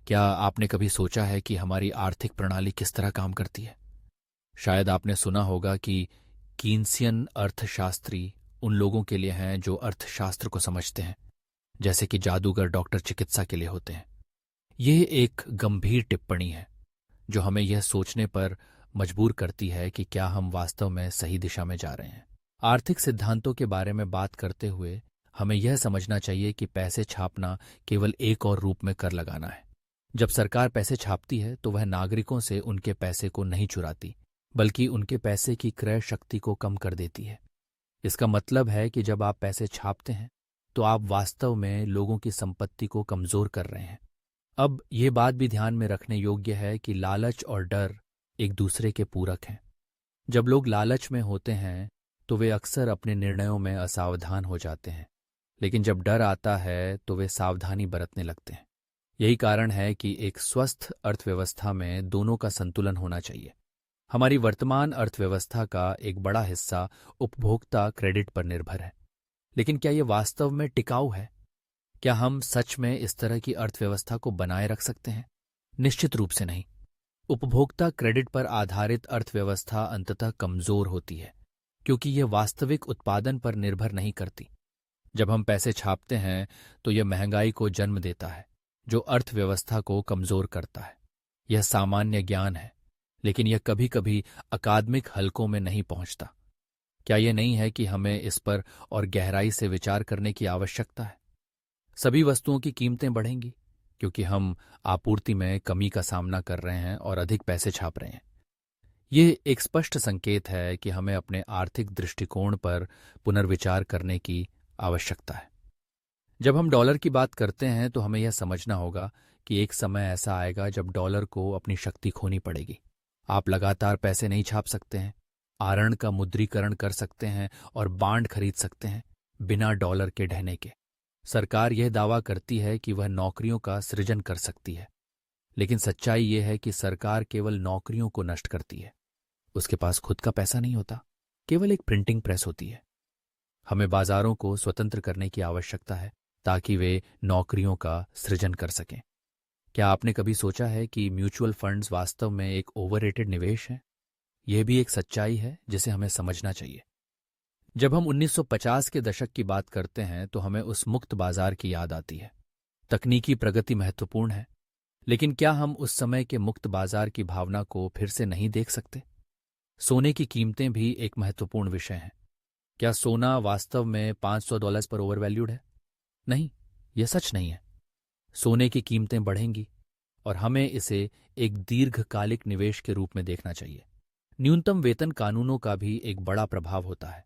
क्या आपने कभी सोचा है कि हमारी आर्थिक प्रणाली किस तरह काम करती है? शायद आपने सुना होगा कि कीन्सियन अर्थशास्त्री उन लोगों के लिए हैं जो अर्थशास्त्र को समझते हैं, जैसे कि जादूगर डॉक्टर चिकित्सा के लिए होते हैं। यह एक गंभीर टिप्पणी है जो हमें यह सोचने पर मजबूर करती है कि क्या हम वास्तव में सही दिशा में जा रहे हैं। आर्थिक सिद्धांतों के बारे में बात करते हुए हमें यह समझना चाहिए कि पैसे छापना केवल एक और रूप में कर लगाना है। जब सरकार पैसे छापती है तो वह नागरिकों से उनके पैसे को नहीं चुराती, बल्कि उनके पैसे की क्रय शक्ति को कम कर देती है। इसका मतलब है कि जब आप पैसे छापते हैं तो आप वास्तव में लोगों की संपत्ति को कमजोर कर रहे हैं। अब ये बात भी ध्यान में रखने योग्य है कि लालच और डर एक दूसरे के पूरक हैं। जब लोग लालच में होते हैं तो वे अक्सर अपने निर्णयों में असावधान हो जाते हैं, लेकिन जब डर आता है तो वे सावधानी बरतने लगते हैं। यही कारण है कि एक स्वस्थ अर्थव्यवस्था में दोनों का संतुलन होना चाहिए। हमारी वर्तमान अर्थव्यवस्था का एक बड़ा हिस्सा उपभोक्ता क्रेडिट पर निर्भर है, लेकिन क्या यह वास्तव में टिकाऊ है? क्या हम सच में इस तरह की अर्थव्यवस्था को बनाए रख सकते हैं? निश्चित रूप से नहीं। उपभोक्ता क्रेडिट पर आधारित अर्थव्यवस्था अंततः कमजोर होती है, क्योंकि यह वास्तविक उत्पादन पर निर्भर नहीं करती। जब हम पैसे छापते हैं तो यह महंगाई को जन्म देता है, जो अर्थव्यवस्था को कमजोर करता है। यह सामान्य ज्ञान है, लेकिन यह कभी कभी अकादमिक हलकों में नहीं पहुंचता। क्या यह नहीं है कि हमें इस पर और गहराई से विचार करने की आवश्यकता है? सभी वस्तुओं की कीमतें बढ़ेंगी क्योंकि हम आपूर्ति में कमी का सामना कर रहे हैं और अधिक पैसे छाप रहे हैं। ये एक स्पष्ट संकेत है कि हमें अपने आर्थिक दृष्टिकोण पर पुनर्विचार करने की आवश्यकता है। जब हम डॉलर की बात करते हैं तो हमें यह समझना होगा कि एक समय ऐसा आएगा जब डॉलर को अपनी शक्ति खोनी पड़ेगी। आप लगातार पैसे नहीं छाप सकते हैं, आरण का मुद्रीकरण कर सकते हैं और बांड खरीद सकते हैं बिना डॉलर के ढहने के। सरकार यह दावा करती है कि वह नौकरियों का सृजन कर सकती है, लेकिन सच्चाई यह है कि सरकार केवल नौकरियों को नष्ट करती है। उसके पास खुद का पैसा नहीं होता, केवल एक प्रिंटिंग प्रेस होती है। हमें बाजारों को स्वतंत्र करने की आवश्यकता है ताकि वे नौकरियों का सृजन कर सकें। क्या आपने कभी सोचा है कि म्यूचुअल फंड्स वास्तव में एक ओवररेटेड निवेश है? यह भी एक सच्चाई है जिसे हमें समझना चाहिए। जब हम 1950 के दशक की बात करते हैं तो हमें उस मुक्त बाजार की याद आती है। तकनीकी प्रगति महत्वपूर्ण है, लेकिन क्या हम उस समय के मुक्त बाजार की भावना को फिर से नहीं देख सकते? सोने की कीमतें भी एक महत्वपूर्ण विषय हैं। क्या सोना वास्तव में $500 पर ओवरवैल्यूड है? नहीं, यह सच नहीं है। सोने की कीमतें बढ़ेंगी और हमें इसे एक दीर्घकालिक निवेश के रूप में देखना चाहिए। न्यूनतम वेतन कानूनों का भी एक बड़ा प्रभाव होता है।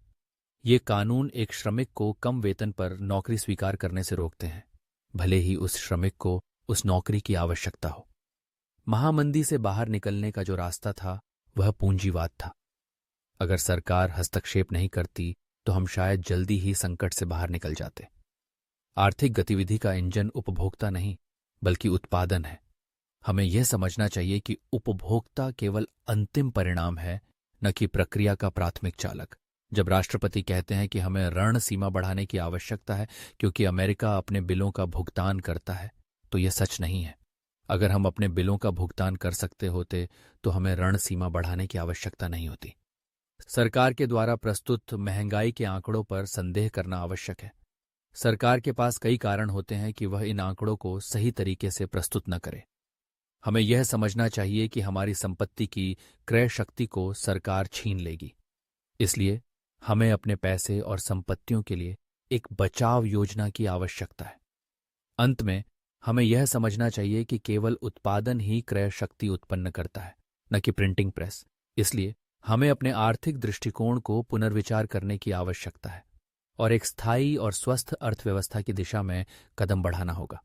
ये कानून एक श्रमिक को कम वेतन पर नौकरी स्वीकार करने से रोकते हैं, भले ही उस श्रमिक को उस नौकरी की आवश्यकता हो। महामंदी से बाहर निकलने का जो रास्ता था वह पूंजीवाद था। अगर सरकार हस्तक्षेप नहीं करती तो हम शायद जल्दी ही संकट से बाहर निकल जाते। आर्थिक गतिविधि का इंजन उपभोक्ता नहीं, बल्कि उत्पादन है। हमें यह समझना चाहिए कि उपभोक्ता केवल अंतिम परिणाम है, न कि प्रक्रिया का प्राथमिक चालक। जब राष्ट्रपति कहते हैं कि हमें ऋण सीमा बढ़ाने की आवश्यकता है क्योंकि अमेरिका अपने बिलों का भुगतान करता है, तो यह सच नहीं है। अगर हम अपने बिलों का भुगतान कर सकते होते तो हमें ऋण सीमा बढ़ाने की आवश्यकता नहीं होती। सरकार के द्वारा प्रस्तुत महंगाई के आंकड़ों पर संदेह करना आवश्यक है। सरकार के पास कई कारण होते हैं कि वह इन आंकड़ों को सही तरीके से प्रस्तुत न करे। हमें यह समझना चाहिए कि हमारी संपत्ति की क्रय शक्ति को सरकार छीन लेगी। इसलिए हमें अपने पैसे और संपत्तियों के लिए एक बचाव योजना की आवश्यकता है। अंत में हमें यह समझना चाहिए कि केवल उत्पादन ही क्रय शक्ति उत्पन्न करता है, न कि प्रिंटिंग प्रेस। इसलिए हमें अपने आर्थिक दृष्टिकोण को पुनर्विचार करने की आवश्यकता है और एक स्थायी और स्वस्थ अर्थव्यवस्था की दिशा में कदम बढ़ाना होगा।